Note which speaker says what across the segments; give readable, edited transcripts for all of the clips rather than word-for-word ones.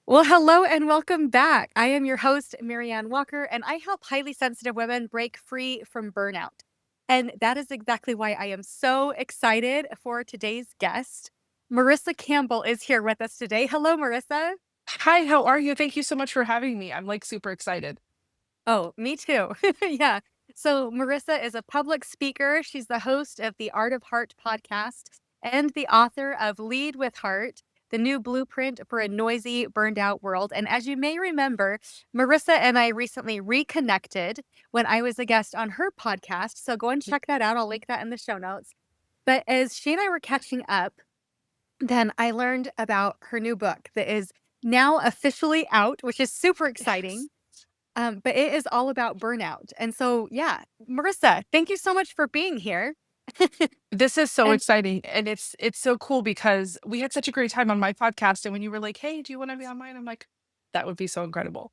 Speaker 1: Well, hello and welcome back. I am your host, MaryAnn Walker, and I help highly sensitive women break free from burnout. And that is exactly why I am so excited for today's guest. Marissa Campbell is here with us today. Hello, Marissa.
Speaker 2: Hi, how are you? Thank you so much for having me. I'm like super excited.
Speaker 1: Oh, me too. Yeah. So, Marissa is a public speaker. She's the host of the Art of Heart podcast and the author of Lead with Heart, the new blueprint for a noisy, burned out world. And as you may remember, Marissa and I recently reconnected when I was a guest on her podcast. So, go and check that out. I'll link that in the show notes. But as she and I were catching up, then I learned about her new book that is now officially out, which is super
Speaker 2: Yes.
Speaker 1: exciting. But it is all about burnout. And so, yeah, Marissa, thank you so much for being here.
Speaker 2: This is so
Speaker 1: And
Speaker 2: exciting and it's so cool because we had such a great time on my podcast and when you were like, "Hey, do you want to be on mine?" I'm like, "That would be so incredible."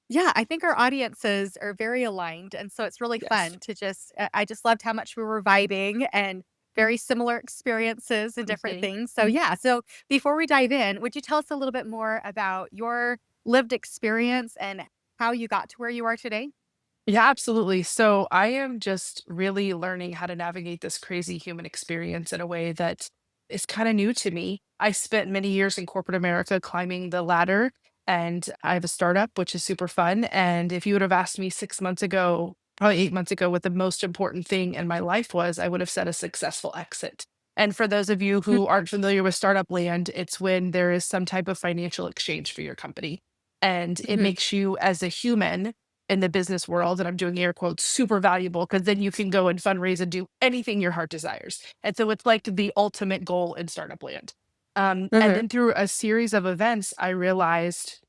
Speaker 1: yeah, I think our audiences are very aligned. And so it's really
Speaker 2: Yes.
Speaker 1: fun to I just loved how much we were vibing and very similar experiences and different
Speaker 2: Mhm.
Speaker 1: things. So, yeah. So, before we dive in, would you tell us a little bit more about your lived experience and how you got to where you are today?
Speaker 2: Yeah, absolutely. So I am just really learning how to navigate this crazy human experience in a way that is kind of new to me. I spent many years in corporate America climbing the ladder, and I have a startup, which is super fun. And if you would have asked me 6 months ago, probably 8 months ago, what the most important thing in my life was, I would have said a successful exit. And for those of you
Speaker 1: Mm,
Speaker 2: who aren't familiar with startup land, it's when there is some type of financial exchange for your company. And it
Speaker 1: mhm.
Speaker 2: makes you as a human in the business world, and I'm doing air quotes, super valuable because then you can go and fundraise and do anything your heart desires. And so it's like the ultimate goal in startup land. And
Speaker 1: Mhm.
Speaker 2: then through a series of events, I realized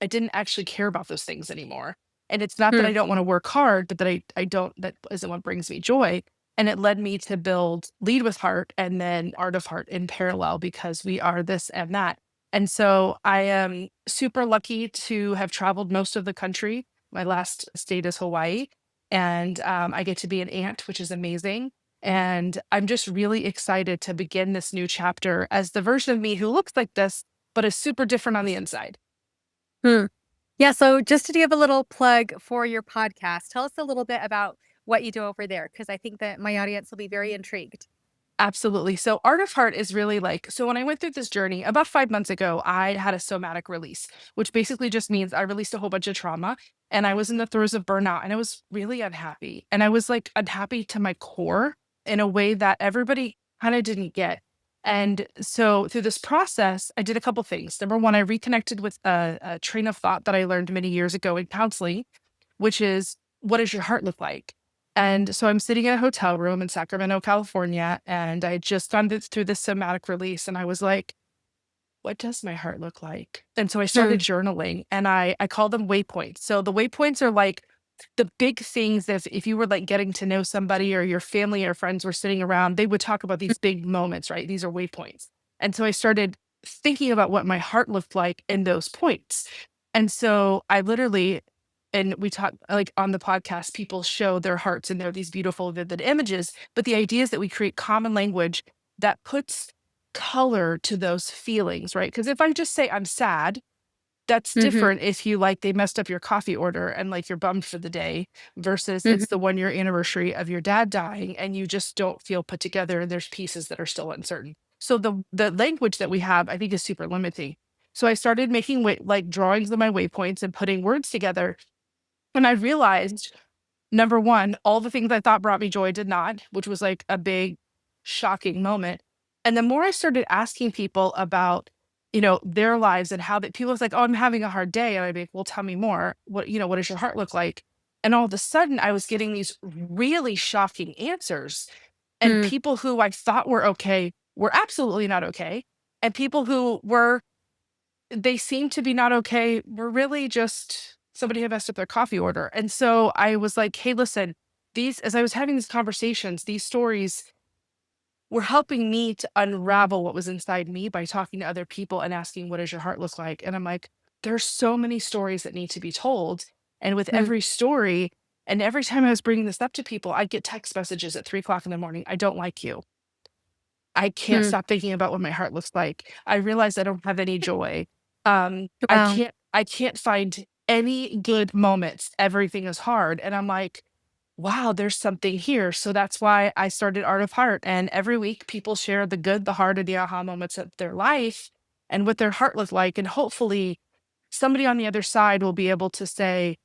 Speaker 2: I didn't actually care about those things anymore. And it's not that I
Speaker 1: Mm,
Speaker 2: don't want to work hard, but that I don't, that isn't what brings me joy. And it led me to build Lead with Heart and then Art of Heart in parallel because we are this and that. And so I am super lucky to have traveled most of the country. My last state is Hawaii. And I get to be an aunt, which is amazing. And I'm just really excited to begin this new chapter as the version of me who looks like this, but is super different on the inside.
Speaker 1: mm. Yeah, so just to give a little plug for your podcast, tell us a little bit about what you do over there, because I think that my audience will be very intrigued.
Speaker 2: Absolutely. So, Art of Heart is really like, so when I went through this journey about 5 months ago, I had a somatic release, which basically just means I released a whole bunch of trauma and I was in the throes of burnout and I was really unhappy. And I was like unhappy to my core in a way that everybody kind of didn't get. And so, through this process, I did a couple things. Number one, I reconnected with a train of thought that I learned many years ago in counseling, which is what does your heart look like? And so I'm sitting in a hotel room in Sacramento, California, and I had just gone through this somatic release, and I was like, what does my heart look like? And so I started
Speaker 1: Mm,
Speaker 2: journaling and I call them waypoints. So the waypoints are like the big things that if you were like getting to know somebody or your family or friends were sitting around, they would talk about
Speaker 1: mm,
Speaker 2: these big moments, right? These are waypoints. And so I started thinking about what my heart looked like in those points. And so I literally, and we talk like on the podcast, people show their hearts and they're these beautiful, vivid images. But the idea is that we create common language that puts color to those feelings, right? Because if I just say I'm sad, that's
Speaker 1: mhm,
Speaker 2: different if you like they messed up your coffee order and like you're bummed for the day versus it's the
Speaker 1: mhm,
Speaker 2: 1 year anniversary of your dad dying and you just don't feel put together and there's pieces that are still uncertain. So the language that we have, I think, is super limiting. So I started making like drawings of my waypoints and putting words together. And I realized number one, all the things I thought brought me joy did not, which was like a big shocking moment. And the more I started asking people about, their lives and how that people was like, "Oh, I'm having a hard day." And I'd be like, "Well, tell me more. What does your heart look like?" And all of a sudden I was getting these really shocking answers. And
Speaker 1: mm,
Speaker 2: people who I thought were okay were absolutely not okay. And people who were they seemed to be not okay were really just somebody had messed up their coffee order. And so I was like, hey, listen, these, as I was having these conversations, these stories were helping me to unravel what was inside me by talking to other people and asking, what does your heart look like? And I'm like, there's so many stories that need to be told. And with
Speaker 1: mm,
Speaker 2: every story, and every time I was bringing this up to people, I'd get text messages at 3 o'clock in the morning. I don't like you. I can't
Speaker 1: mm.
Speaker 2: stop thinking about what my heart looks like. I realize I don't have any joy.
Speaker 1: Wow.
Speaker 2: I can't find any good moments. Everything is hard. And I'm like, wow, there's something here. So that's why I started Art of Heart. And every week people share the good, the hard, and the aha moments of their life and what their heart looked like. And hopefully somebody on the other side will be able to say,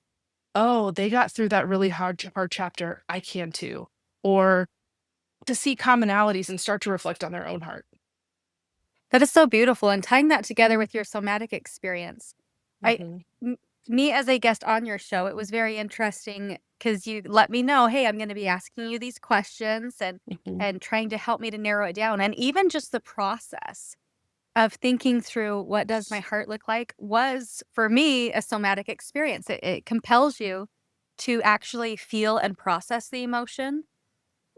Speaker 2: oh, they got through that really hard chapter. I can too. Or to see commonalities and start to reflect on their own heart.
Speaker 1: That is so beautiful, and tying that together with your somatic experience. I
Speaker 2: Mhm,
Speaker 1: m Me as a guest on your show, it was very interesting because you let me know, "Hey, I'm gonna be asking you these questions,"
Speaker 2: mhm,
Speaker 1: and trying to help me to narrow it down, and even just the process of thinking through what does my heart look like was, for me, a somatic experience. It compels you to actually feel and process the emotion,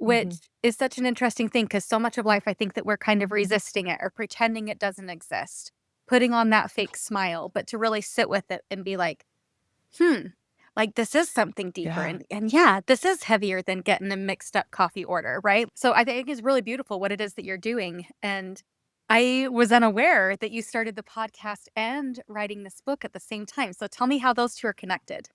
Speaker 2: mhm.
Speaker 1: which is such an interesting thing because so much of life, I think that we're kind of resisting it or pretending it doesn't exist, putting on that fake smile, but to really sit with it and be like, "Hmm, like, this is something deeper,
Speaker 2: Yeah.
Speaker 1: and yeah, this is heavier than getting a mixed up coffee order," right? So I think it's really beautiful what it is that you're doing, and I was unaware that you started the podcast and writing this book at the same time, so tell me how those 2 are connected.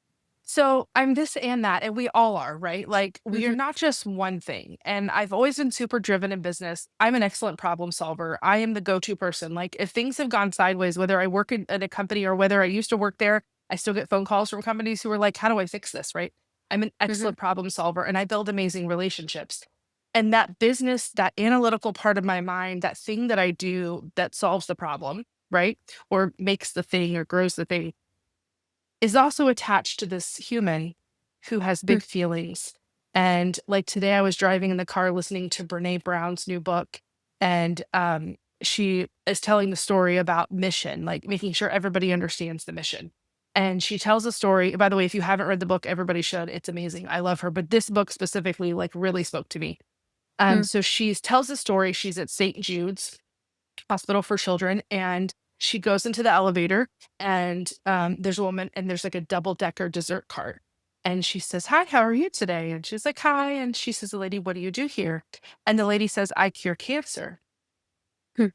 Speaker 2: So I'm this and that, and we all are, right? Like we are
Speaker 1: Mhm,
Speaker 2: not just one thing. And I've always been super driven in business. I'm an excellent problem solver. I am the go-to person. Like if things have gone sideways, whether I work in a company or whether I used to work there, I still get phone calls from companies who are like, how do I fix this? Right. I'm an
Speaker 1: mhm,
Speaker 2: excellent problem solver and I build amazing relationships. And that business, that analytical part of my mind, that thing that I do that solves the problem, right? Or makes the thing or grows the thing is also attached to this human who has
Speaker 1: mm,
Speaker 2: big feelings. And like today, I was driving in the car listening to Brene Brown's new book, and she is telling the story about mission, like making sure everybody understands the mission. And she tells a story. By the way, if you haven't read the book, everybody should. It's amazing. I love her. But this book specifically, like, really spoke to me.
Speaker 1: mm,
Speaker 2: So she tells a story. She's at St. Jude's Hospital for Children, and she goes into the elevator, and there's a woman, and there's like a double decker dessert cart. And she says, "Hi, how are you today?" And she's like, "Hi." And she says, "The lady, what do you do here?" And the lady says, "I cure cancer."
Speaker 1: hmm,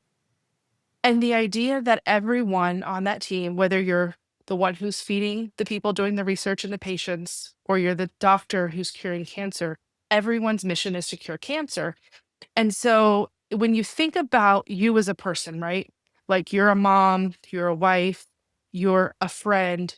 Speaker 2: And the idea that everyone on that team, whether you're the one who's feeding the people doing the research and the patients, or you're the doctor who's curing cancer, everyone's mission is to cure cancer. And so when you think about you as a person, right? Like you're a mom, you're a wife, you're a friend,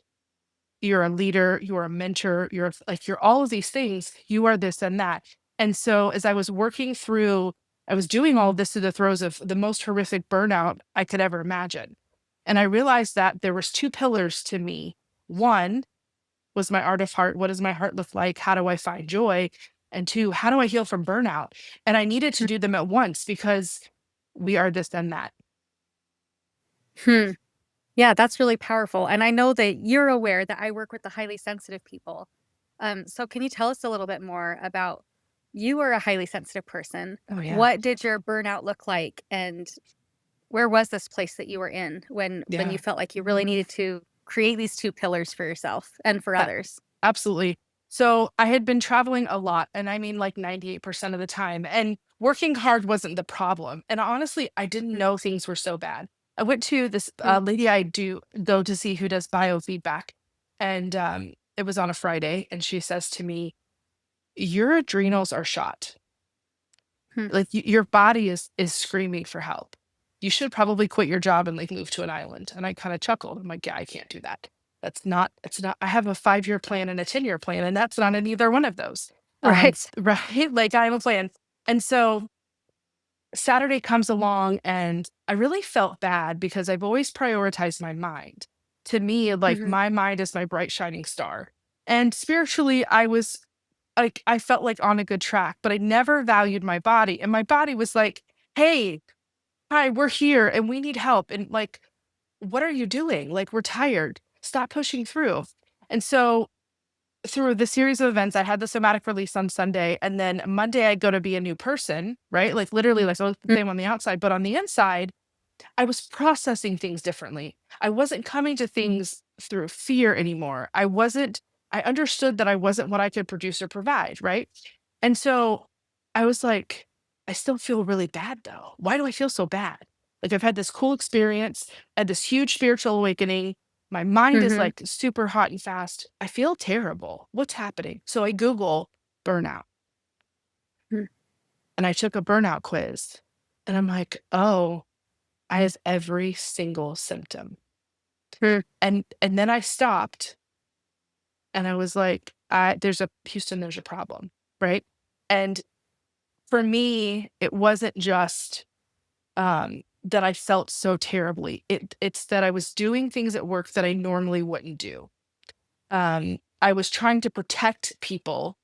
Speaker 2: you're a leader, you're a mentor, like you're all of these things, you are this and that. And so as I was working through, I was doing all of this through the throes of the most horrific burnout I could ever imagine. And I realized that there was two pillars to me. One was my art of heart. What does my heart look like? How do I find joy? And two, how do I heal from burnout? And I needed to
Speaker 1: mm,
Speaker 2: do them at once because we are this and that.
Speaker 1: hmm. Yeah, that's really powerful, and I know that you're aware that I work with the highly sensitive people. So can you tell us a little bit more about you are a highly sensitive person.
Speaker 2: Oh yeah.
Speaker 1: What did your burnout look like, and where was this place that you were in when you
Speaker 2: Yeah.
Speaker 1: felt like you really needed to create these 2 pillars for yourself and for
Speaker 2: a-
Speaker 1: others?
Speaker 2: Absolutely. So I had been traveling a lot, and I mean like 98% of the time. And working hard wasn't the problem. And honestly, I didn't
Speaker 1: Mm,
Speaker 2: know things were so bad. I went to this
Speaker 1: mm,
Speaker 2: lady I do go to see who does biofeedback. And it was on a Friday. And she says to me, "Your adrenals are shot.
Speaker 1: hmm.
Speaker 2: Like your body is screaming for help. You should probably quit your job and like move to an island." And I kind of chuckled. I'm like, "Yeah, I can't do that. It's not, I have a 5 year plan and a 10-year plan, and that's not in either one of those."
Speaker 1: Right.
Speaker 2: Right. Like I have a plan. And so Saturday comes along and I really felt bad because I've always prioritized my mind. To me, like
Speaker 1: Mhm.
Speaker 2: my mind is my bright shining star. And spiritually, I was like, I felt like on a good track, but I never valued my body. And my body was like, "Hey, hi, we're here and we need help." And like, what are you doing? Like, we're tired. Stop pushing through. And so through the series of events, I had the somatic release on Sunday, and then Monday I go to be a new person, right? Like literally, like I look the
Speaker 1: Mm,
Speaker 2: same on the outside, but on the inside, I was processing things differently. I wasn't coming to things through fear anymore. I understood that I wasn't what I could produce or provide, right? And so I was like, I still feel really bad though. Why do I feel so bad? Like I've had this cool experience, had this huge spiritual awakening. My mind is
Speaker 1: Mhm.
Speaker 2: like super hot and fast. I feel terrible. What's happening? So I Google burnout
Speaker 1: Mm.
Speaker 2: and I took a burnout quiz and I'm like, oh, I have every single symptom.
Speaker 1: Mm.
Speaker 2: And then I stopped and I was like, there's a Houston, there's a problem. Right. And for me, it wasn't just that I felt so terribly. It's that I was doing things at work that I normally wouldn't do. I was trying to protect people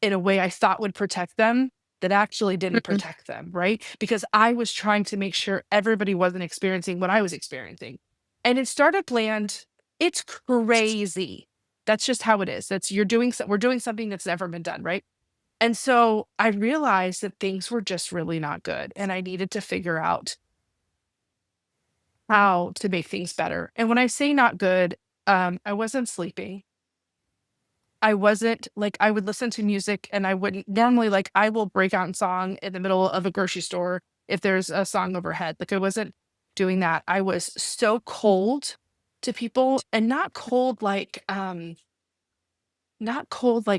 Speaker 2: in a way I thought would protect them that actually didn't
Speaker 1: Mhm.
Speaker 2: protect them, right? Because I was trying to make sure everybody wasn't experiencing what I was experiencing. And in startup land, it's crazy. That's just how it is. That's we're doing something that's never been done, right? And so I realized that things were just really not good and I needed to figure out how to make things better. And when I say not good, I wasn't sleeping. I wasn't like I would listen to music and I wouldn't normally like I will break out in song in the middle of a grocery store if there's a song overhead. Like I wasn't doing that. I was so cold to people and not cold like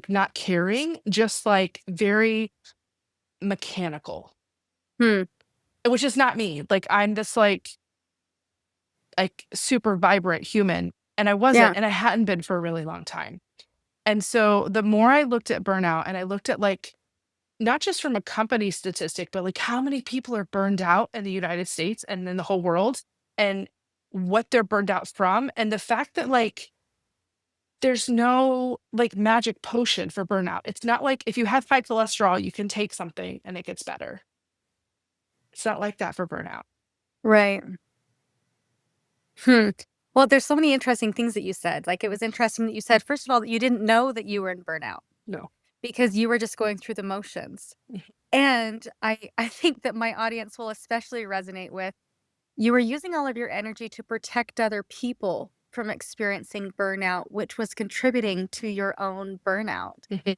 Speaker 2: not caring, just like very mechanical,
Speaker 1: Hmm.
Speaker 2: which is not me. Like I'm this like super vibrant human and I wasn't
Speaker 1: Yeah.
Speaker 2: and I hadn't been for a really long time. And so the more I looked at burnout and I looked at like not just from a company statistic, but like how many people are burned out in the United States and in the whole world and what they're burned out from. And the fact that like there's no like magic potion for burnout. It's not like if you have high cholesterol, you can take something and it gets better. It's not like that for burnout.
Speaker 1: Right. Hmm. Well, there's so many interesting things that you said. Like, it was interesting that you said, first of all, that you didn't know that you were in burnout
Speaker 2: No.
Speaker 1: because you were just going through the motions. And I think that my audience will especially resonate with you were using all of your energy to protect other people from experiencing burnout, which was contributing to your own burnout.
Speaker 2: Mhm.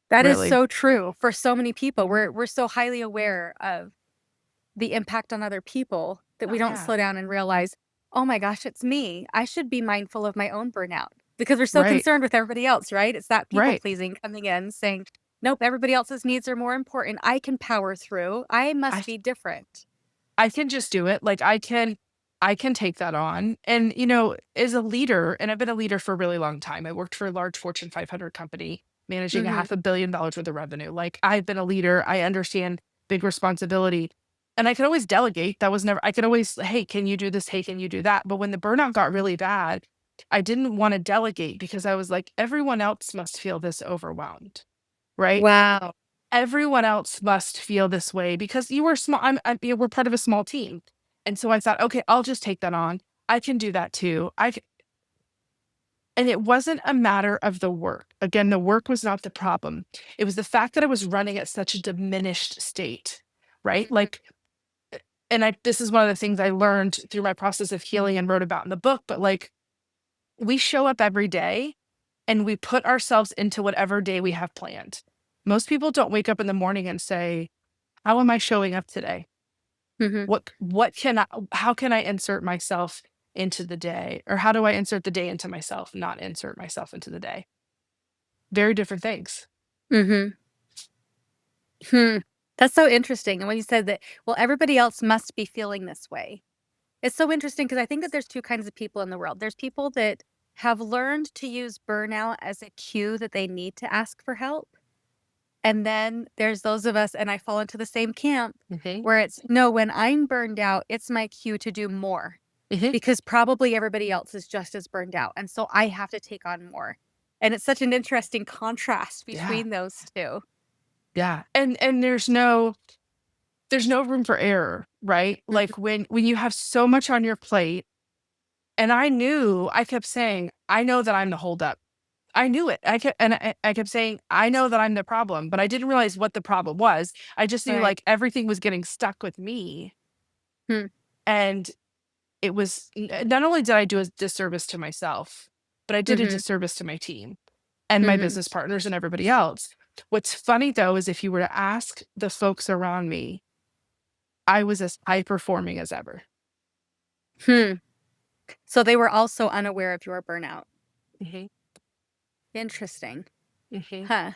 Speaker 1: That is
Speaker 2: Really?
Speaker 1: so true for so many people. We're so highly aware of the impact on other people that we
Speaker 2: Oh
Speaker 1: don't
Speaker 2: yeah.
Speaker 1: slow down and realize, "Oh my gosh, it's me. I should be mindful of my own burnout." Because we're so
Speaker 2: Right.
Speaker 1: concerned with everybody else, right? It's that people
Speaker 2: Right.
Speaker 1: pleasing coming in saying, "Nope, everybody else's needs are more important. I can power through. I
Speaker 2: I
Speaker 1: must be different."
Speaker 2: I can just do it. Like I can take that on. And you know, as a leader, and I've been a leader for a really long time. I worked for a large Fortune 500 company managing a
Speaker 1: Mhm.
Speaker 2: half a billion dollars worth of revenue. Like I've been a leader. I understand big responsibility. And I could always delegate. That was never I could always, hey, can you do this? Hey, can you do that? But when the burnout got really bad, I didn't want to delegate because I was like, everyone else must feel this overwhelmed. Right.
Speaker 1: Wow.
Speaker 2: Everyone else must feel this way because you were small. We're part of a small team. And so I thought, okay, I'll just take that on. I can do that too. And it wasn't a matter of the work. Again, the work was not the problem. It was the fact that I was running at such a diminished state, right?
Speaker 1: Mhm.
Speaker 2: Like, and this is one of the things I learned through my process of healing and wrote about in the book, but like we show up every day and we put ourselves into whatever day we have planned. Most people don't wake up in the morning and say, how am I showing up today?
Speaker 1: Mhm.
Speaker 2: What can I how can I insert myself into the day? Or how do I insert the day into myself, not insert myself into the day? Very different things.
Speaker 1: Mhm. Hmm. That's so interesting. And when you said that, well, everybody else must be feeling this way. It's so interesting because I think that there's 2 kinds of people in the world. There's people that have learned to use burnout as a cue that they need to ask for help. And then there's those of us, and I fall into the same camp,
Speaker 2: Mhm.
Speaker 1: where it's, "No, when I'm burned out, it's my cue to do more
Speaker 2: Mhm.
Speaker 1: because probably everybody else is just as burned out, and so I have to take on more." And it's such an interesting contrast
Speaker 2: Yeah.
Speaker 1: between those 2.
Speaker 2: Yeah. And there's no room for error, right?
Speaker 1: Mhm.
Speaker 2: Like when you have so much on your plate, and I kept saying, I know that I'm the holdup. I knew it. I kept saying, I know that I'm the problem, but I didn't realize what the problem was. I just knew
Speaker 1: Right.
Speaker 2: like everything was getting stuck with me.
Speaker 1: Hmm.
Speaker 2: And it was not only did I do a disservice to myself, but I did a
Speaker 1: Mhm.
Speaker 2: disservice to my team and my
Speaker 1: Mhm.
Speaker 2: business partners and everybody else. What's funny though is if you were to ask the folks around me, I was as high performing as ever.
Speaker 1: Hmm. So they were also unaware of your burnout.
Speaker 2: Mhm,
Speaker 1: Interesting.
Speaker 2: mhm.
Speaker 1: Huh.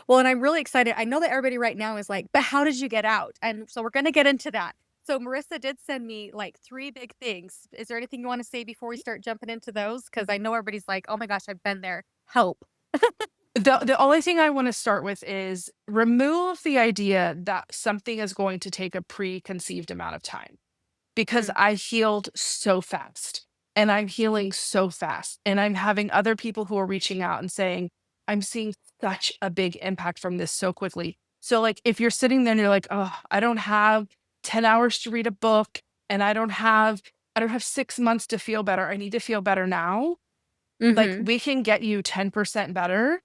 Speaker 1: Well, and I'm really excited. I know that everybody right now is like, but how did you get out? And so we're going to get into that. So Marissa did send me like three big things. Is there anything you want to say before we start jumping into those? Because I know everybody's like, oh my gosh, I've been there. Help.
Speaker 2: The only thing I wanna start with is remove the idea that something is going to take a preconceived amount of time, because
Speaker 1: Mm,
Speaker 2: I healed so fast, and I'm healing so fast, and I'm having other people who are reaching out and saying, "I'm seeing such a big impact from this so quickly." So, like, if you're sitting there and you're like, "Oh, I don't have 10 hours to read a book, and I don't have 6 months to feel better. I need to feel better now." Like,
Speaker 1: mm-hmm.
Speaker 2: we can get you 10% better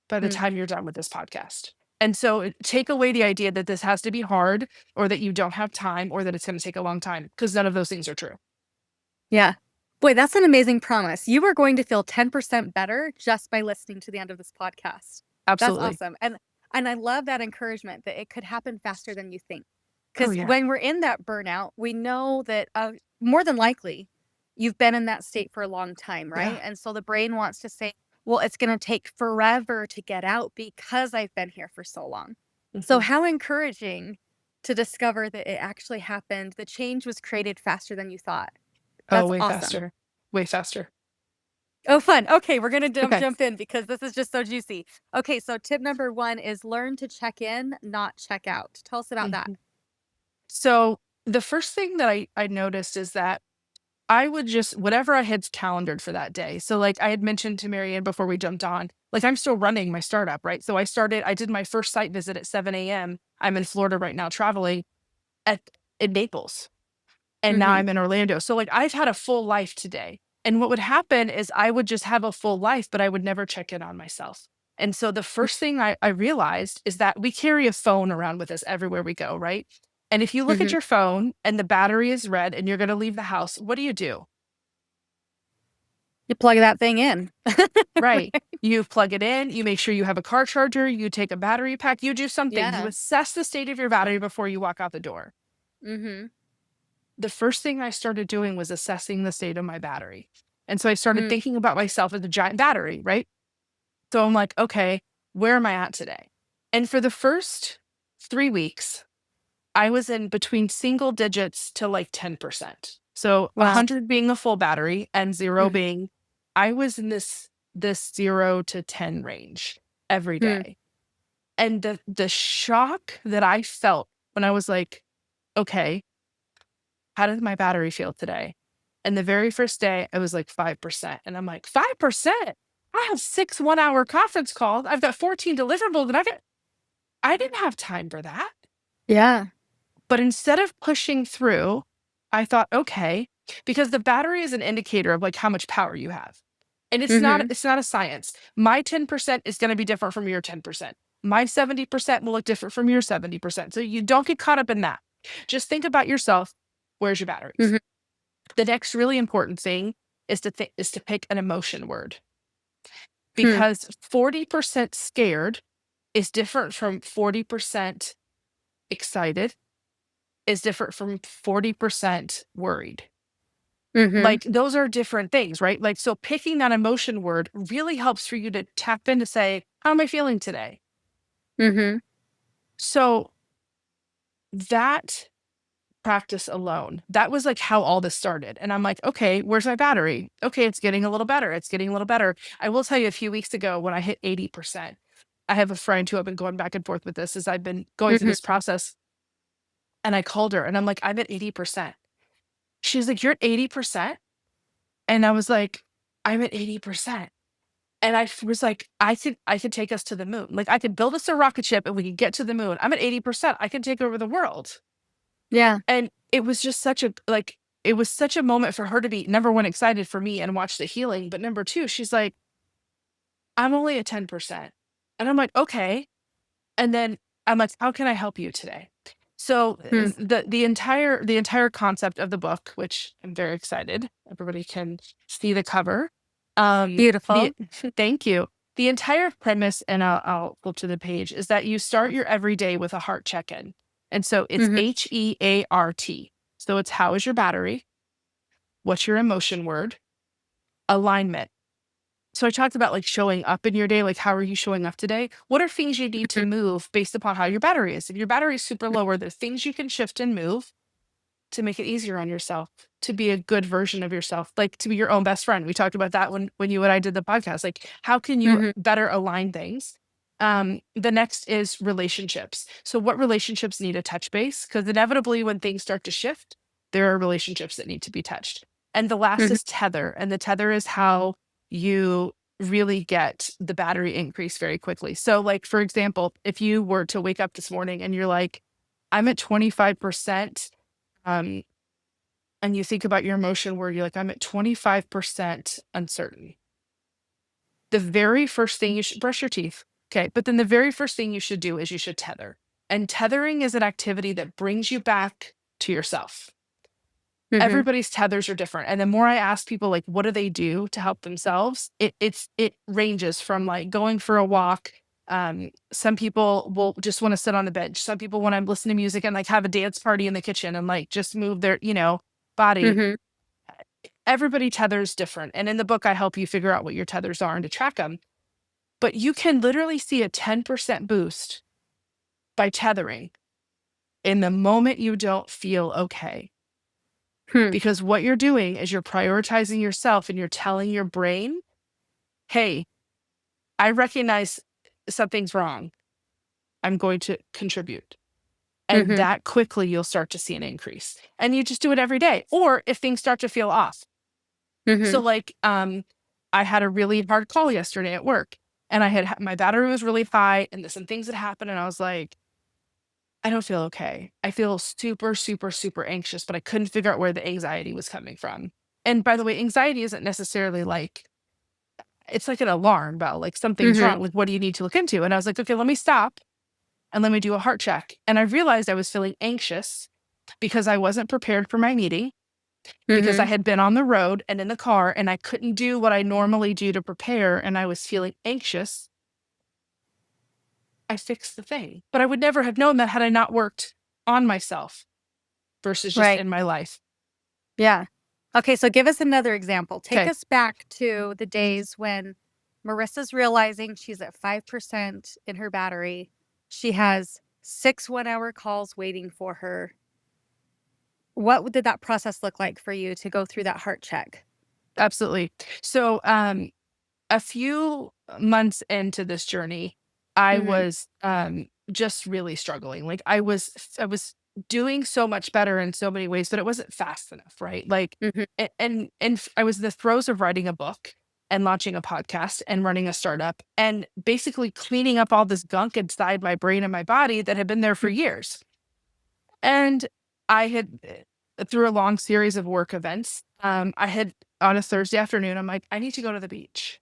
Speaker 2: by the
Speaker 1: Hmm.
Speaker 2: time you're done with this podcast. And so take away the idea that this has to be hard or that you don't have time or that it's going to take a long time, because none of those things are true.
Speaker 1: Yeah. Boy, that's an amazing promise. You are going to feel 10% better just by listening to the end of this podcast. That's
Speaker 2: Absolutely.
Speaker 1: awesome. And I love that encouragement that it could happen faster than you think.
Speaker 2: Oh,
Speaker 1: Cuz
Speaker 2: yeah.
Speaker 1: when we're in that burnout, we know that more than likely you've been in that state for a long time, right?
Speaker 2: Yeah.
Speaker 1: And so the brain wants to say, well, it's going to take forever to get out because I've been here for so long. So
Speaker 2: Mhm.
Speaker 1: how encouraging to discover that it actually happened. The change was created faster than you thought.
Speaker 2: Oh,
Speaker 1: That's
Speaker 2: way
Speaker 1: awesome.
Speaker 2: faster. Way faster.
Speaker 1: Oh, fun. Okay, we're gonna jump
Speaker 2: Okay.
Speaker 1: jump in because this is just so juicy. Okay, so tip number 1 is learn to check in, not check out. Tell us about that.
Speaker 2: Mhm. So the first thing that I noticed is that I would just whatever I had calendared for that day. So, like, I had mentioned to MaryAnn before we jumped on, like, I'm still running my startup, right? So I did my first site visit at 7 a.m. I'm in Florida right now traveling at in Naples, and now
Speaker 1: Mhm.
Speaker 2: I'm in Orlando. So, like, I've had a full life today. And what would happen is I would just have a full life, but I would never check in on myself. And so the first thing I realized is that we carry a phone around with us everywhere we go, right? And if you look at
Speaker 1: Mhm.
Speaker 2: your phone and the battery is red and you're going to leave the house, what do?
Speaker 1: You plug that thing in.
Speaker 2: Right. You plug it in, you make sure you have a car charger, you take a battery pack, you do something. You
Speaker 1: Yeah.
Speaker 2: assess the state of your battery before you walk out the door.
Speaker 1: Mhm.
Speaker 2: The first thing I started doing was assessing the state of my battery. And so I started
Speaker 1: Mm.
Speaker 2: thinking about myself as a giant battery, right? So I'm like, okay, where am I at today? And for the first 3 weeks, I was in between single digits to like 10%. So
Speaker 1: Wow.
Speaker 2: 100 being a full battery and zero
Speaker 1: Mhm.
Speaker 2: being, I was in this 0 to 10 range every
Speaker 1: Hmm.
Speaker 2: day. And the shock that I felt when I was like, okay, how did my battery feel today? And the very first day, it was like 5%. And I'm like, 5%? I have 6 1-hour conference calls. I've got 14 deliverables, and I didn't have time for that.
Speaker 1: Yeah.
Speaker 2: But instead of pushing through, I thought, okay, because the battery is an indicator of like how much power you have. And
Speaker 1: Mhm.
Speaker 2: it's not a science. My 10% is going to be different from your 10%. My 70% will look different from your 70%. So you don't get caught up in that. Just think about yourself. Where's your batteries?
Speaker 1: Mhm.
Speaker 2: The next really important thing is to pick an emotion word,
Speaker 1: Hmm.
Speaker 2: because 40% scared is different from 40% excited, is different from 40% worried.
Speaker 1: Mhm.
Speaker 2: Like, those are different things, right? Like, so picking that emotion word really helps for you to tap in to say, how am I feeling today?
Speaker 1: Mhm.
Speaker 2: So that practice alone, that was like how all this started. And I'm like, okay, where's my battery? Okay, it's getting a little better. It's getting a little better. I will tell you, a few weeks ago when I hit 80%, I have a friend who I've been going back and forth with this as I've been going through
Speaker 1: Mhm.
Speaker 2: this process. And I called her and I'm like, I'm at 80%. She's like, you're at 80%? And I was like, I'm at 80%. And was like, I could take us to the moon. Like, I could build us a rocket ship and we could get to the moon. I'm at 80%. I can take over the world.
Speaker 1: Yeah.
Speaker 2: And it was just such a like it was such a moment for her to be number one excited for me and watch the healing. But number two, she's like, I'm only at 10%. And I'm like, okay. And then I'm like, how can I help you today? So
Speaker 1: Hmm.
Speaker 2: the entire concept of the book, which I'm very excited, everybody can see the cover. The
Speaker 1: Beautiful.
Speaker 2: thank you. The entire premise, and I'll flip to the page, is that you start your everyday with a heart check-in. And so it's
Speaker 1: Mhm.
Speaker 2: HEART. So it's how is your battery? What's your emotion word? Alignment. So I talked about like showing up in your day, like how are you showing up today? What are things you need to
Speaker 1: Mhm.
Speaker 2: move based upon how your battery is? If your battery is super low, are there things you can shift and move to make it easier on yourself, to be a good version of yourself, like to be your own best friend? We talked about that when you and I did the podcast. Like, how can you
Speaker 1: Mhm.
Speaker 2: better align things? The next is relationships. So, what relationships need a touch base? Because inevitably, when things start to shift, there are relationships that need to be touched. And the last
Speaker 1: Mhm.
Speaker 2: is tether. And the tether is how you really get the battery increase very quickly. So, like, for example, if you were to wake up this morning and you're like, I'm at 25%, um, and you think about your emotion where you're like, I'm at 25% uncertain. The very first thing you should brush your teeth. Okay. But then the very first thing you should do is you should tether. And tethering is an activity that brings you back to yourself.
Speaker 1: Mhm.
Speaker 2: Everybody's tethers are different. And the more I ask people, like, what do they do to help themselves? It ranges from like going for a walk. Some people will just want to sit on the bench. Some people want to listen to music and like have a dance party in the kitchen and like just move their, body.
Speaker 1: Mhm.
Speaker 2: Everybody tethers different. And in the book, I help you figure out what your tethers are and to track them. But you can literally see a 10% boost by tethering in the moment you don't feel okay.
Speaker 1: Hmm.
Speaker 2: Because what you're doing is you're prioritizing yourself and you're telling your brain, hey, I recognize something's wrong. I'm going to contribute. And
Speaker 1: Mhm.
Speaker 2: that quickly you'll start to see an increase. And you just do it every day. Or if things start to feel off. So
Speaker 1: Mhm.
Speaker 2: like I had a really hard call yesterday at work and my battery was really high and some things had happened and I was like, I don't feel okay. I feel super, super, super anxious, but I couldn't figure out where the anxiety was coming from. And by the way, anxiety isn't necessarily like, it's like an alarm bell, like something's
Speaker 1: Mhm.
Speaker 2: wrong. Like, what do you need to look into? And I was like, okay, let me stop and let me do a heart check. And I realized I was feeling anxious because I wasn't prepared for my meeting, because I
Speaker 1: Mhm.
Speaker 2: had been on the road and in the car and I couldn't do what I normally do to prepare. And I was feeling anxious. I fixed the thing, but I would never have known that had I not worked on myself versus just
Speaker 1: Right.
Speaker 2: in my life.
Speaker 1: Yeah. Okay, so give us another example. Take
Speaker 2: Okay.
Speaker 1: us back to the days when Marissa's realizing she's at 5% in her battery. She has 6 one-hour calls waiting for her. What did that process look like for you to go through that heart check?
Speaker 2: Absolutely. So, a few months into this journey, I
Speaker 1: Mhm.
Speaker 2: was just really struggling. Like I was doing so much better in so many ways, but it wasn't fast enough, right? Like
Speaker 1: Mhm.
Speaker 2: I was in the throes of writing a book and launching a podcast and running a startup and basically cleaning up all this gunk inside my brain and my body that had been there for
Speaker 1: Mm.
Speaker 2: years. And I had through a long series of work events, I had on a Thursday afternoon, I'm like, I need to go to the beach.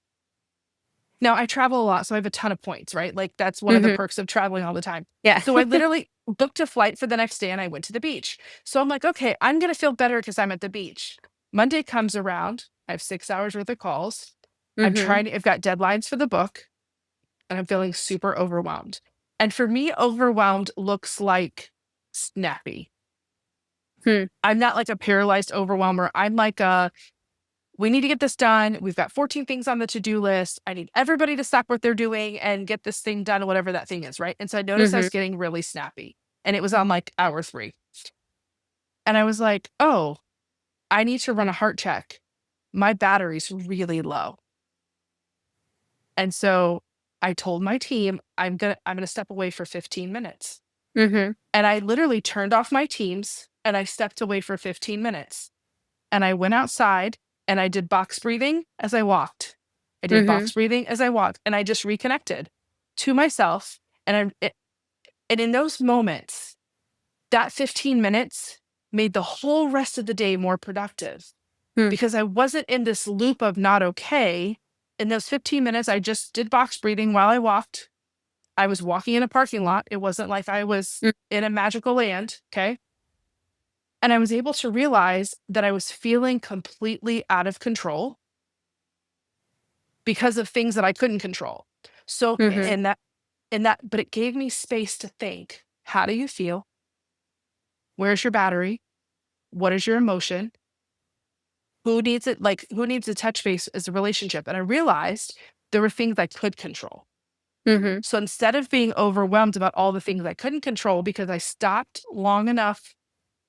Speaker 2: Now I travel a lot, so I have a ton of points, right? Like that's one of the
Speaker 1: Mhm.
Speaker 2: perks of traveling all the time.
Speaker 1: Yeah.
Speaker 2: So I literally booked a flight for the next day and I went to the beach. So I'm like, okay, I'm gonna feel better because I'm at the beach. Monday comes around. I have 6 hours worth of calls.
Speaker 1: Mhm.
Speaker 2: I've got deadlines for the book and I'm feeling super overwhelmed. And for me, overwhelmed looks like snappy.
Speaker 1: Hmm.
Speaker 2: I'm not like a paralyzed overwhelmer. I'm like a we need to get this done. We've got 14 things on the to-do list. I need everybody to stop what they're doing and get this thing done, whatever that thing is, right? And so I noticed I
Speaker 1: Mhm.
Speaker 2: was getting really snappy. And it was on like hour 3. And I was like, oh, I need to run a heart check. My battery's really low. And so I told my team, I'm gonna step away for 15 minutes.
Speaker 1: Mhm.
Speaker 2: And I literally turned off my teams and I stepped away for 15 minutes. And I went outside and I did box breathing as I walked. I did box
Speaker 1: Mhm.
Speaker 2: breathing as I walked and I just reconnected to myself. And in those moments, that 15 minutes made the whole rest of the day more productive
Speaker 1: Hmm.
Speaker 2: because I wasn't in this loop of not okay. In those 15 minutes, I just did box breathing while I walked. I was walking in a parking lot. It wasn't like I was
Speaker 1: Mm.
Speaker 2: in a magical land. Okay. And I was able to realize that I was feeling completely out of control because of things that I couldn't control. So
Speaker 1: Mhm.
Speaker 2: but it gave me space to think, how do you feel? Where's your battery? What is your emotion? Who needs it? Like, who needs a touch base as a relationship? And I realized there were things I could control.
Speaker 1: Mhm.
Speaker 2: So instead of being overwhelmed about all the things I couldn't control because I stopped long enough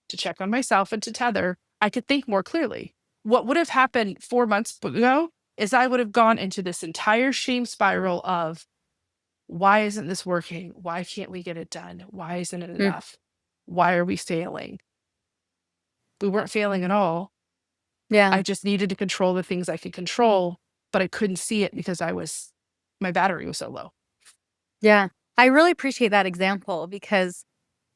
Speaker 2: to check on myself and to tether, I could think more clearly. What would have happened 4 months ago is I would have gone into this entire shame spiral of why isn't this working? Why can't we get it done? Why isn't it
Speaker 1: Mm.
Speaker 2: enough? Why are we failing? We weren't failing at all.
Speaker 1: Yeah.
Speaker 2: I just needed to control the things I could control, but I couldn't see it because my battery was so low.
Speaker 1: Yeah. I really appreciate that example because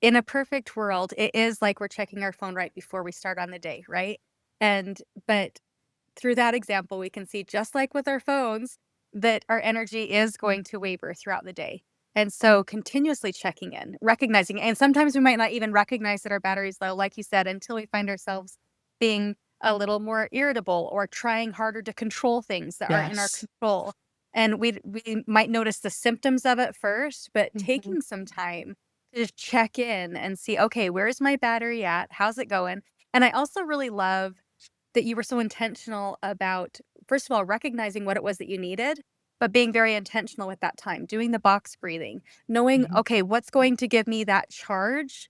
Speaker 1: in a perfect world, it is like we're checking our phone right before we start on the day, right? And but through that example, we can see just like with our phones that our energy is going to waver throughout the day. And so continuously checking in, recognizing, and sometimes we might not even recognize that our battery's low, like you said, until we find ourselves being a little more irritable or trying harder to control things that aren't in our
Speaker 2: Yes.
Speaker 1: control. And we might notice the symptoms of it first, but
Speaker 2: Mhm.
Speaker 1: taking some time to just check in and see, okay, where's my battery at? How's it going? And I also really love that you were so intentional about, first of all, recognizing what it was that you needed, but being very intentional with that time, doing the box breathing, knowing,
Speaker 2: Mhm.
Speaker 1: okay, what's going to give me that charge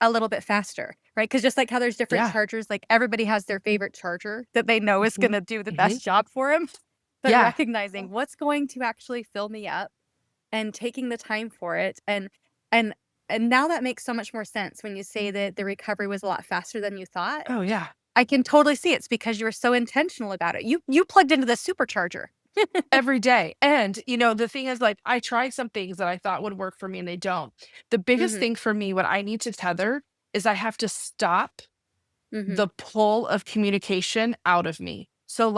Speaker 1: a little bit faster, right? Because just like how there's different
Speaker 2: Yeah.
Speaker 1: chargers, like everybody has their favorite charger that they know is going
Speaker 2: Mhm.
Speaker 1: to do the
Speaker 2: Mhm.
Speaker 1: best job for them. But
Speaker 2: Yeah.
Speaker 1: recognizing what's going to actually fill me up and taking the time for it. And, and now that makes so much more sense when you say that the recovery was a lot faster than you thought.
Speaker 2: Oh, yeah.
Speaker 1: I can totally see it's because you were so intentional about it. You plugged into the supercharger.
Speaker 2: Every day. And, the thing is, like, I tried some things that I thought would work for me and they don't. The biggest
Speaker 1: Mhm,
Speaker 2: thing for me, what I need to tether is I have to stop
Speaker 1: mhm,
Speaker 2: the pull of communication out of me. So,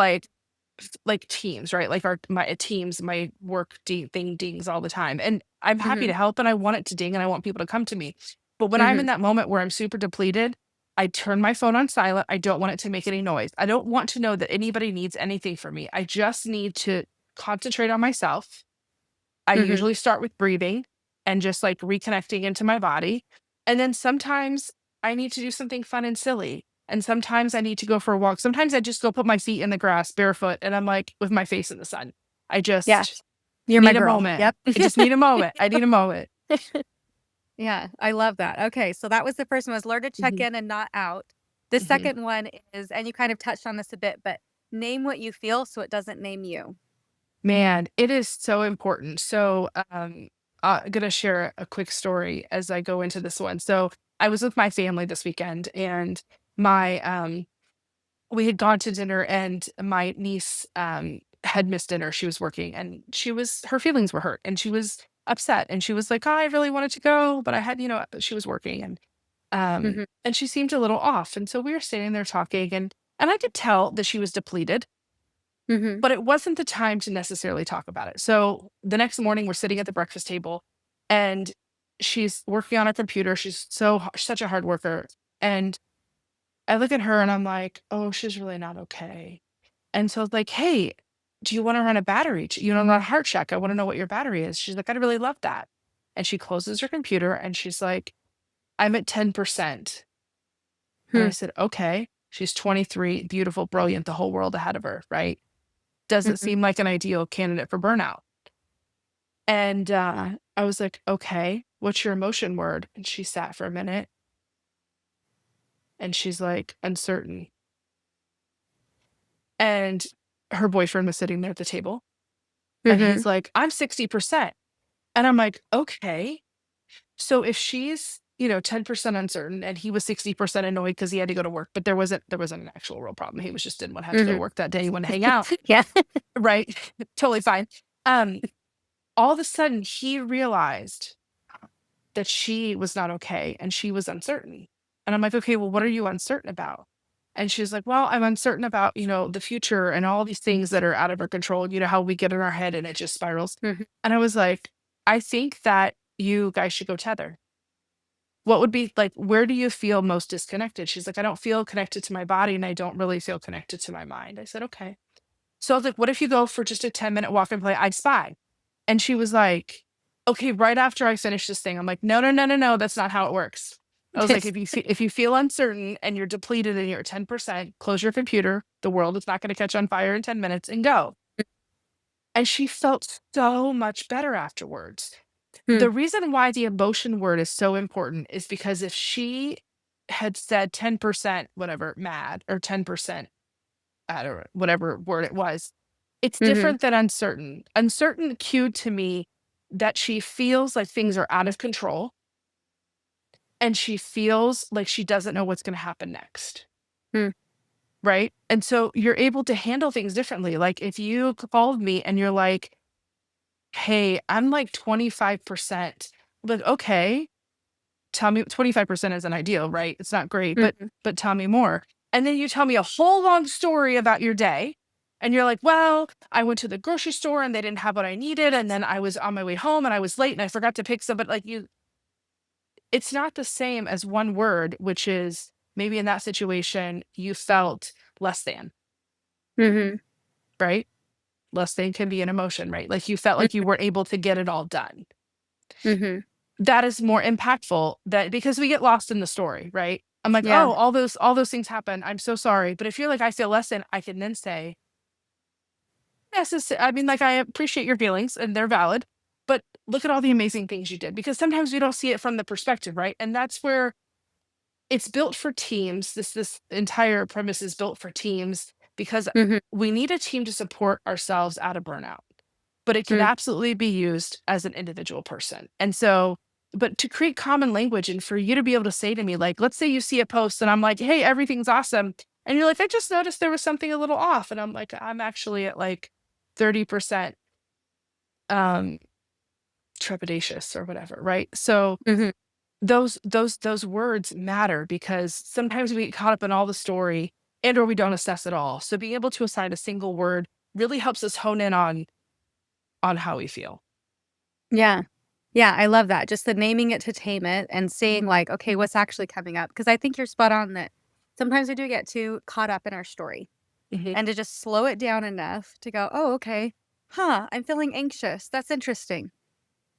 Speaker 2: like teams, right? Like my teams, my work thing dings all the time. And I'm happy to
Speaker 1: mhm,
Speaker 2: help and I want it to ding and I want people to come to me. But when I'm in
Speaker 1: mhm,
Speaker 2: that moment where I'm super depleted, I turn my phone on silent. I don't want it to make any noise. I don't want to know that anybody needs anything from me. I just need to concentrate on myself. I
Speaker 1: mhm.
Speaker 2: usually start with breathing and just like reconnecting into my body. And then sometimes I need to do something fun and silly. And sometimes I need to go for a walk. Sometimes I just go put my feet in the grass barefoot and I'm like with my face in the sun. I just
Speaker 1: Yes. You're my
Speaker 2: need a
Speaker 1: girl.
Speaker 2: moment.
Speaker 1: Yep.
Speaker 2: I just need a moment. I need a moment.
Speaker 1: Yeah, I love that. Okay, so that was the first one was learn to check
Speaker 2: Mhm,
Speaker 1: in and not out. The
Speaker 2: mhm.
Speaker 1: second one is, and you kind of touched on this a bit, but name what you feel so it doesn't name you.
Speaker 2: Man, it is so important. So, I'm gonna share a quick story as I go into this one. So, I was with my family this weekend, and my we had gone to dinner, and my niece had missed dinner. She was working, and her feelings were hurt, and she was upset, and she was like, "Oh, I really wanted to go, but I had, she was working,
Speaker 1: Mhm,
Speaker 2: and she seemed a little off, and so we were standing there talking, and I could tell that she was depleted
Speaker 1: mhm,
Speaker 2: but it wasn't the time to necessarily talk about it. So the next morning, we're sitting at the breakfast table and she's working on her computer. She's such a hard worker. And I look at her and I'm like, oh, she's really not okay. And so I was like, hey, do you want to run a battery? Run a heart check? I want to know what your battery is. She's like, I'd really love that. And she closes her computer and she's like, I'm at 10%. And I
Speaker 1: hmm,
Speaker 2: said, okay. She's 23, beautiful, brilliant, the whole world ahead of her, right? Doesn't
Speaker 1: mhm,
Speaker 2: seem like an ideal candidate for burnout. And, I was like, "Okay, what's your emotion word?" And she sat for a minute, and she's like, "Uncertain." And her boyfriend was sitting there at the table, and
Speaker 1: mhm,
Speaker 2: he's like, "I'm 60%." And I'm like, "Okay." So if she's, 10% uncertain and he was 60% annoyed because he had to go to work, but there wasn't an actual real problem. He was just didn't wanna have to go to
Speaker 1: mhm.
Speaker 2: work that day, he wanted to hang out,
Speaker 1: Yeah.
Speaker 2: right? Totally fine. Um, all of a sudden, he realized that she was not okay and she was uncertain. And I'm like, okay, well, what are you uncertain about? And she's like, well, I'm uncertain about, the future and all these things that are out of our control. You know, how we get in our head and it just spirals.
Speaker 1: Mhm,
Speaker 2: And I was like, I think that you guys should go tether. What would be like, where do you feel most disconnected? She's like, I don't feel connected to my body and I don't really feel connected to my mind. I said, okay. So I was like, what if you go for just a 10-minute walk and play I Spy? And she was like, okay, right after I finish this thing, I'm like, no, no, no, no, no, that's not how it works. I was like, if you feel uncertain and you're depleted and you're at 10%, close your computer. The world is not going to catch on fire in 10 minutes and go. And she felt so much better afterwards.
Speaker 1: Hmm.
Speaker 2: The reason why the emotion word is so important is because if she had said 10% whatever mad or 10% I don't know, whatever word it was, it's
Speaker 1: Mhm.
Speaker 2: different than uncertain. Uncertain cued to me that she feels like things are out of control and she feels like she doesn't know what's going to happen next.
Speaker 1: Hmm.
Speaker 2: Right. And so you're able to handle things differently. Like if you called me and you're like, hey, I'm like 25%, like, okay, tell me 25% isn't ideal, right? It's not great,
Speaker 1: Mhm.
Speaker 2: but tell me more. And then you tell me a whole long story about your day. And you're like, well, I went to the grocery store and they didn't have what I needed. And then I was on my way home and I was late and I forgot to pick some, but like it's not the same as one word, which is maybe in that situation, you felt less than,
Speaker 1: Mhm.
Speaker 2: right? Less than can be an emotion, right? Like you felt like you weren't able to get it all done.
Speaker 1: Mhm.
Speaker 2: That is more impactful that because we get lost in the story, right? I'm like,
Speaker 1: Yeah.
Speaker 2: oh, all those things happen. I'm so sorry. But if you're like, I feel less than, I can then say, yes, I mean, like I appreciate your feelings and they're valid, but look at all the amazing things you did. Because sometimes we don't see it from the perspective, right? And that's where it's built for teams. This entire premise is built for teams because
Speaker 1: Mhm.
Speaker 2: we need a team to support ourselves out of burnout, but it can
Speaker 1: Mm.
Speaker 2: absolutely be used as an individual person. And so, but to create common language and for you to be able to say to me, like, let's say you see a post and I'm like, hey, everything's awesome. And you're like, I just noticed there was something a little off. And I'm like, I'm actually at like 30% um trepidatious or whatever, right? So
Speaker 1: Mhm.
Speaker 2: those words matter because sometimes we get caught up in all the story and or we don't assess it all. So being able to assign a single word really helps us hone in on how we feel.
Speaker 1: Yeah. Yeah, I love that. Just the naming it to tame it and seeing like, okay, what's actually coming up? Because I think you're spot on that sometimes we do get too caught up in our story
Speaker 2: Mhm.
Speaker 1: and to just slow it down enough to go, oh, okay. Huh, I'm feeling anxious. That's interesting.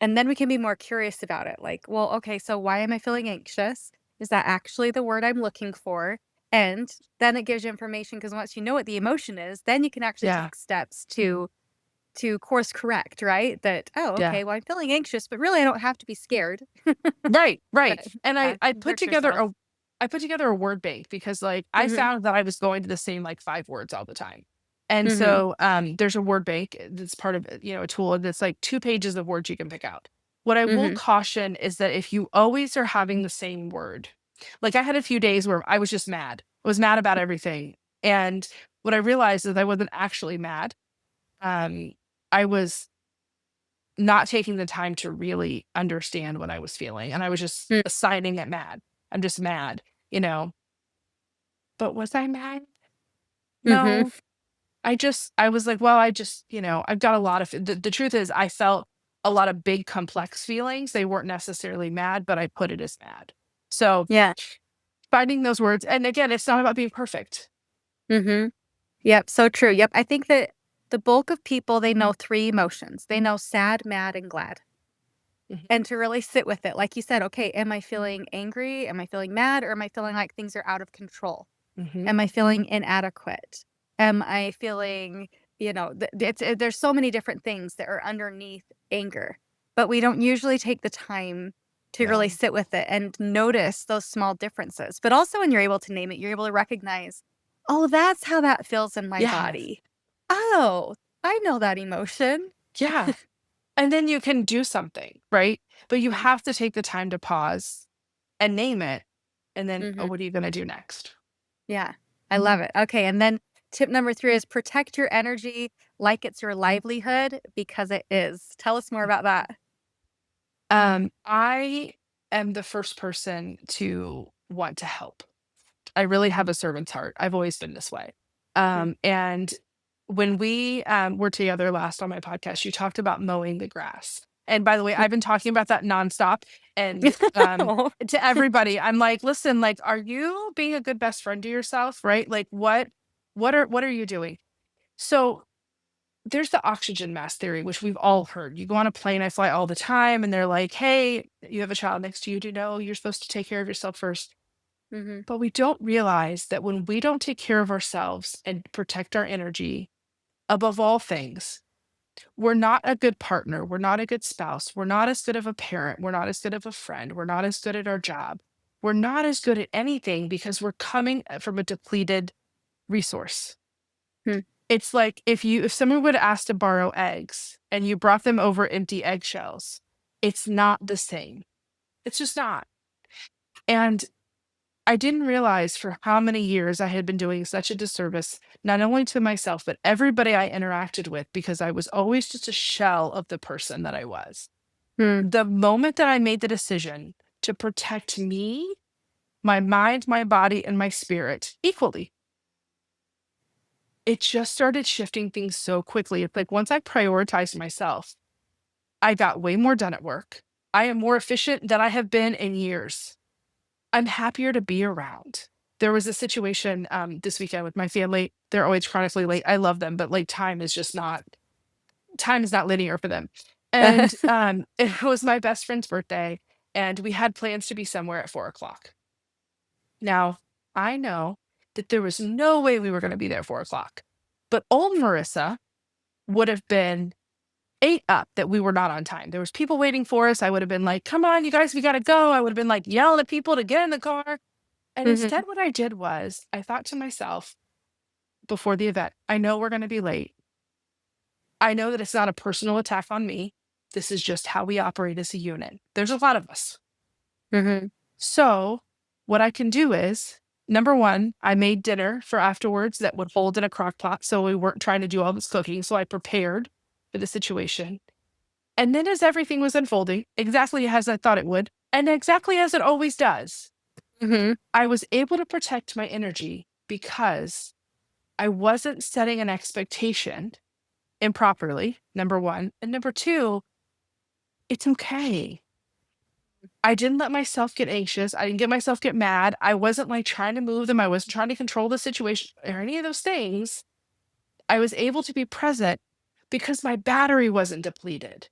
Speaker 1: And then we can be more curious about it. Like, well, okay, so why am I feeling anxious? Is that actually the word I'm looking for? And then it gives you information because once you know what the emotion is, then you can actually
Speaker 2: Yeah.
Speaker 1: take steps to course correct, right? That, oh,
Speaker 2: Yeah.
Speaker 1: okay, well, I'm feeling anxious, but really I don't have to be scared.
Speaker 2: Right, right.
Speaker 1: But
Speaker 2: And
Speaker 1: yeah,
Speaker 2: I put
Speaker 1: exert
Speaker 2: together
Speaker 1: yourself.
Speaker 2: I put together a word bank because like I
Speaker 1: Mhm.
Speaker 2: found that I was going to the same like 5 words all the time. And
Speaker 1: Mhm.
Speaker 2: so there's a word bank that's part of a tool that's like 2 pages of words you can pick out. What I will
Speaker 1: Mhm.
Speaker 2: caution is that if you always are having the same word, like I had a few days where I was just mad. I was mad about everything. And what I realized is I wasn't actually mad. Um I was not taking the time to really understand what I was feeling, and I was just
Speaker 1: Mm.
Speaker 2: assigning it mad. I'm just mad, you know? But was I mad?
Speaker 1: Mhm.
Speaker 2: No. I was like, well, I've got a lot of the truth is I felt a lot of big complex feelings. They weren't necessarily mad, but I put it as mad. So,
Speaker 1: Yeah.
Speaker 2: finding those words and again, it's not about being perfect.
Speaker 1: Mhm. Yep, so true. Yep, I think that the bulk of people, they know 3 emotions. They know sad, mad, and glad.
Speaker 2: Mhm,
Speaker 1: And to really sit with it, like you said, okay, am I feeling angry? Am I feeling mad? Or am I feeling like things are out of control?
Speaker 2: mhm.
Speaker 1: Am I feeling inadequate? Am I feeling, there's so many different things that are underneath anger, but we don't usually take the time to really
Speaker 2: No.
Speaker 1: sit with it and notice those small differences. But also, when you're able to name it, you're able to recognize, oh, that's how that feels in my
Speaker 2: Yeah.
Speaker 1: body. Oh, I know that emotion.
Speaker 2: Yeah. And then you can do something, right? But you
Speaker 1: Yeah.
Speaker 2: have to take the time to pause and name it, and then, "Oh,
Speaker 1: Hmm.
Speaker 2: what are you gonna do next?"
Speaker 1: Yeah. I love it. Okay. And then tip number 3 is protect your energy like it's your livelihood because it is. Tell us more about that.
Speaker 2: I am the first person to want to help. I really have a servant's heart. I've always been this way.
Speaker 1: Mm.
Speaker 2: And when we were together last on my podcast, you talked about mowing the grass. And by the way, I've been talking about that nonstop. And
Speaker 1: Oh.
Speaker 2: to everybody, I'm like, listen, like, are you being a good best friend to yourself? Right? Like, what are you doing? So there's the oxygen mask theory, which we've all heard. You go on a plane, I fly all the time, and they're like, hey, you have a child next to you. Do you know you're supposed to take care of yourself first?
Speaker 1: Mhm.
Speaker 2: But we don't realize that when we don't take care of ourselves and protect our energy, above all things, we're not a good partner. We're not a good spouse. We're not as good of a parent. We're not as good of a friend. We're not as good at our job. We're not as good at anything because we're coming from a depleted resource.
Speaker 1: Hmm.
Speaker 2: It's like if someone would ask to borrow eggs and you brought them over empty eggshells, it's not the same. It's just not. And I didn't realize for how many years I had been doing such a disservice, not only to myself, but everybody I interacted with, because I was always just a shell of the person that I was.
Speaker 1: Hmm.
Speaker 2: The moment that I made the decision to protect me, my mind, my body, and my spirit equally, it just started shifting things so quickly. It's like once I prioritized myself, I got way more done at work. I am more efficient than I have been in years. I'm happier to be around. There was a situation this weekend with my family. They're always chronically late. I love them, but like time is not linear for them. And it was my best friend's birthday, and we had plans to be somewhere at 4 o'clock. Now, I know that there was no way we were going to be there at 4 o'clock, but old Marissa would have been ate up that we were not on time. There was people waiting for us. I would have been like, "Come on, you guys, we gotta go." I would have been like yelling at people to get in the car. And
Speaker 1: Mhm.
Speaker 2: instead, what I did was I thought to myself before the event, I know we're gonna be late. I know that it's not a personal attack on me. This is just how we operate as a unit. There's a lot of us.
Speaker 1: Mhm.
Speaker 2: So what I can do is number one, I made dinner for afterwards that would hold in a crock pot. So we weren't trying to do all this cooking. So I prepared for the situation. And then as everything was unfolding, exactly as I thought it would, and exactly as it always does,
Speaker 1: Mhm.
Speaker 2: I was able to protect my energy because I wasn't setting an expectation improperly, number one. And number two, it's okay. I didn't let myself get anxious. I didn't get myself get mad. I wasn't like trying to move them. I wasn't trying to control the situation or any of those things. I was able to be present because my battery wasn't depleted.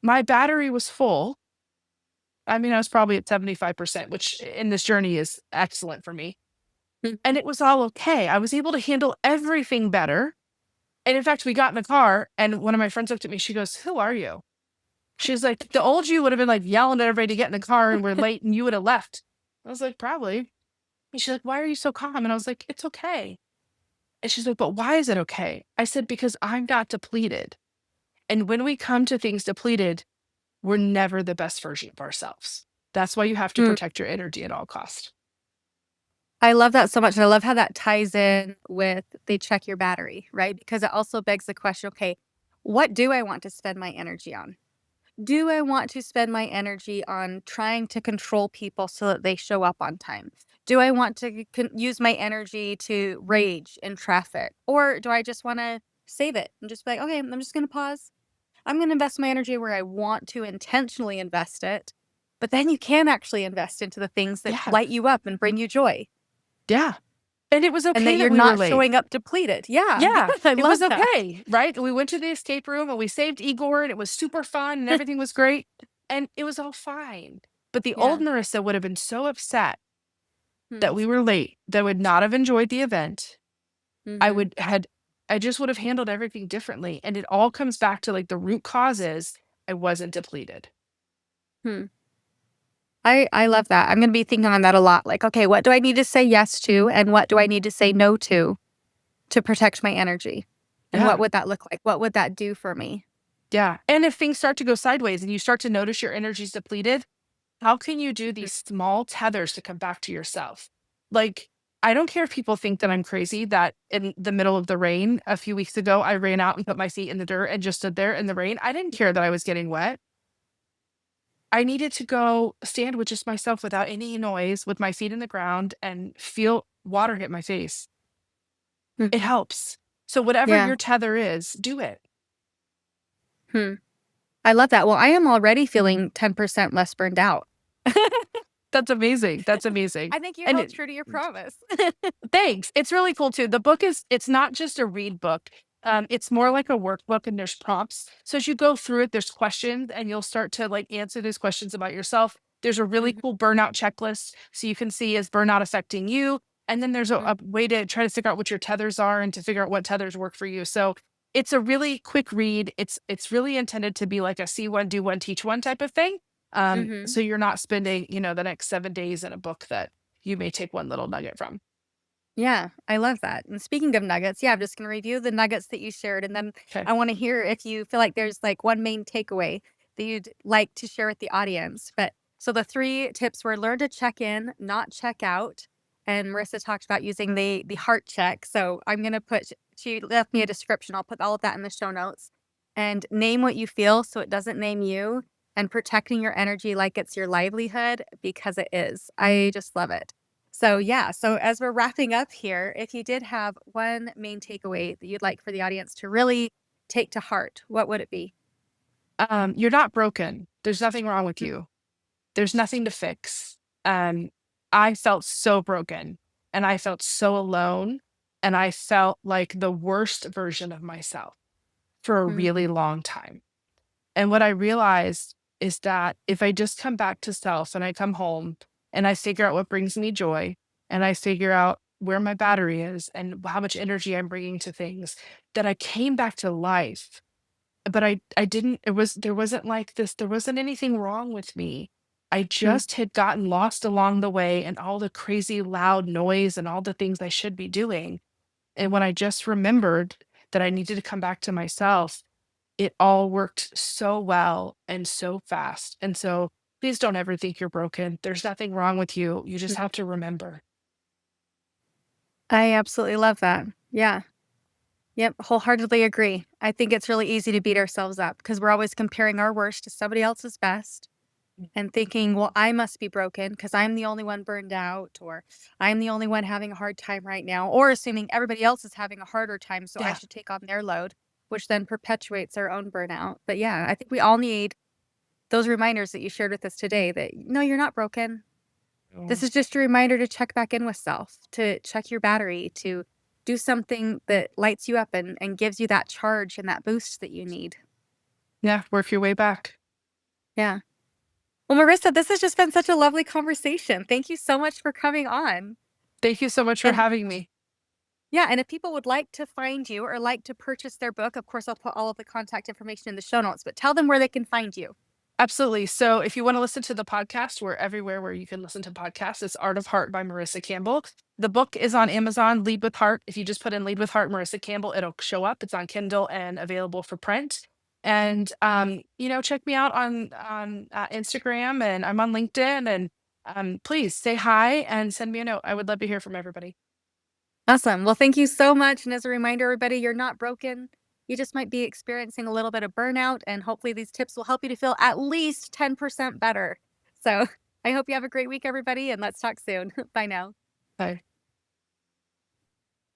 Speaker 2: My battery was full. I mean, I was probably at 75%, which in this journey is excellent for me.
Speaker 1: Mhm.
Speaker 2: And it was all okay. I was able to handle everything better. And in fact, we got in the car and one of my friends looked at me. She goes, "Who are you?" She's like, "The old you would have been like yelling at everybody to get in the car and we're late and you would have left." I was like, "Probably." And she's like, "Why are you so calm?" And I was like, "It's okay." And she's like, "But why is it okay?" I said, "Because I'm not depleted. And when we come to things depleted, we're never the best version of ourselves. That's why you have to
Speaker 1: Mm.
Speaker 2: protect your energy at all costs."
Speaker 1: I love that so much, and I love how that ties in with they check your battery, right? Because it also begs the question, okay, what do I want to spend my energy on? Do I want to spend my energy on trying to control people so that they show up on time? Do I want to use my energy to rage in traffic? Or do I just want to save it and just be like, okay, I'm just going to pause. I'm going to invest my energy where I want to intentionally invest it. But then you can actually invest into the things that
Speaker 2: Yeah.
Speaker 1: light you up and bring you joy
Speaker 2: Yeah. And it was
Speaker 1: and
Speaker 2: okay
Speaker 1: that
Speaker 2: that
Speaker 1: you're
Speaker 2: we were
Speaker 1: not
Speaker 2: late.
Speaker 1: showing up depleted. Yeah.
Speaker 2: Yeah,
Speaker 1: I
Speaker 2: it was
Speaker 1: love that.
Speaker 2: okay, right? We went to the escape room and we saved Igor and it was super fun and everything was great and it was all fine. But the old
Speaker 1: Yeah.
Speaker 2: Marissa would have been so upset that
Speaker 1: Hmm.
Speaker 2: we were late, that would not have enjoyed the event. I
Speaker 1: Hmm.
Speaker 2: would had I just would have handled everything differently. And it all comes back to like the root cause is I wasn't depleted.
Speaker 1: Hmm. I love that. I'm gonna be thinking on that a lot. Like, okay, what do I need to say yes to, and what do I need to say no to protect my energy? And
Speaker 2: Yeah.
Speaker 1: what would that look like? What would that do for me?
Speaker 2: Yeah. And if things start to go sideways and you start to notice your energy's depleted, how can you do
Speaker 1: Mhm.
Speaker 2: these small tethers to come back to yourself? Like, I don't care if people think that I'm crazy that in the middle of the rain a few weeks ago, I ran out and put my feet in the dirt and just stood there in the rain. I didn't care that I was getting wet. I needed to go stand with just myself without any noise, with my feet in the ground and feel water hit my face. It
Speaker 1: Mhm.
Speaker 2: helps. So, whatever
Speaker 1: Yeah.
Speaker 2: your tether is, do it.
Speaker 1: Hmm. I love that. Well, I am already feeling 10% less burned out.
Speaker 2: That's amazing. That's amazing.
Speaker 1: I think you
Speaker 2: And
Speaker 1: held true to your promise.
Speaker 2: thanks. It's really cool too. The book is it's not just a read book. It's more like a workbook and there's prompts. So as you go through it, there's questions and you'll start to like answer these questions about yourself. There's a really
Speaker 1: Mhm,
Speaker 2: cool burnout checklist. So you can see, is burnout affecting you? And then there's
Speaker 1: mm,
Speaker 2: a way to try to figure out what your tethers are and to figure out what tethers work for you. So it's a really quick read. It's really intended to be like a see one, do one, teach one type of thing.
Speaker 1: mhm.
Speaker 2: So you're not spending, the next 7 days in a book that you may take one little nugget from.
Speaker 1: Yeah, I love that. And speaking of nuggets, yeah, I'm just gonna review the nuggets that you shared, and then
Speaker 2: Okay.
Speaker 1: I wanna hear if you feel like there's, like, one main takeaway that you'd like to share with the audience. But so the 3 tips were learn to check in, not check out, and Marissa talked about using the heart check, so I'm gonna put she left me a description, I'll put all of that in the show notes. And name what you feel so it doesn't name you, and protecting your energy like it's your livelihood because it is. I just love it. So, yeah, so as we're wrapping up here, if you did have one main takeaway that you'd like for the audience to really take to heart, what would it be?
Speaker 2: You're not broken. There's nothing wrong with
Speaker 1: Mm,
Speaker 2: you. There's nothing to fix. Um, I felt so broken and I felt so alone and I felt like the worst version of myself for a
Speaker 1: mm,
Speaker 2: really long time. And what I realized is that if I just come back to self and I come home and I figure out what brings me joy and I figure out where my battery is and how much energy I'm bringing to things, that I came back to life. But I didn't, there wasn't like this, there wasn't anything wrong with me. I
Speaker 1: mm,
Speaker 2: just had gotten lost along the way and all the crazy loud noise and all the things I should be doing. And when I just remembered that I needed to come back to myself, it all worked so well and so fast. And so please don't ever think you're broken. There's nothing wrong with you. You just
Speaker 1: mm.
Speaker 2: have to remember.
Speaker 1: I absolutely love that. Yeah. Yep, wholeheartedly agree. I think it's really easy to beat ourselves up because we're always comparing our worst to somebody else's best and thinking, well, I must be broken because I'm the only one burned out, or I'm the only one having a hard time right now, or assuming everybody else is having a harder time, so I
Speaker 2: Yeah.
Speaker 1: should take on their load, which then perpetuates our own burnout. But yeah, I think we all need those reminders that you shared with us today that no, you're not broken. This
Speaker 2: Oh,
Speaker 1: is just a reminder to check back in with self, to check your battery, to do something that lights you up and gives you that charge and that boost that you need.
Speaker 2: yeah. Work your way back.
Speaker 1: Yeah. Well, Marissa, this has just been such a lovely conversation. Thank you so much for coming on.
Speaker 2: Thank you so much for
Speaker 1: And
Speaker 2: having me.
Speaker 1: yeah, and if people would like to find you or like to purchase their book, of course, I'll put all of the contact information in the show notes, but tell them where they can find you.
Speaker 2: Absolutely. So if you want to listen to the podcast, we're everywhere where you can listen to podcasts. It's Art of Heart by Marissa Campbell. The book is on Amazon, Lead with Heart. If you just put in Lead with Heart, Marissa Campbell, it'll show up. It's on Kindle and available for print. And check me out on Instagram and I'm on LinkedIn. And please say hi and send me a note. I would love to hear from everybody.
Speaker 1: Awesome. Well, thank you so much. And as a reminder, everybody, you're not broken. You just might be experiencing a little bit of burnout, and hopefully, these tips will help you to feel at least 10% better. So, I hope you have a great week, everybody, and let's talk soon. Bye now.
Speaker 2: Bye.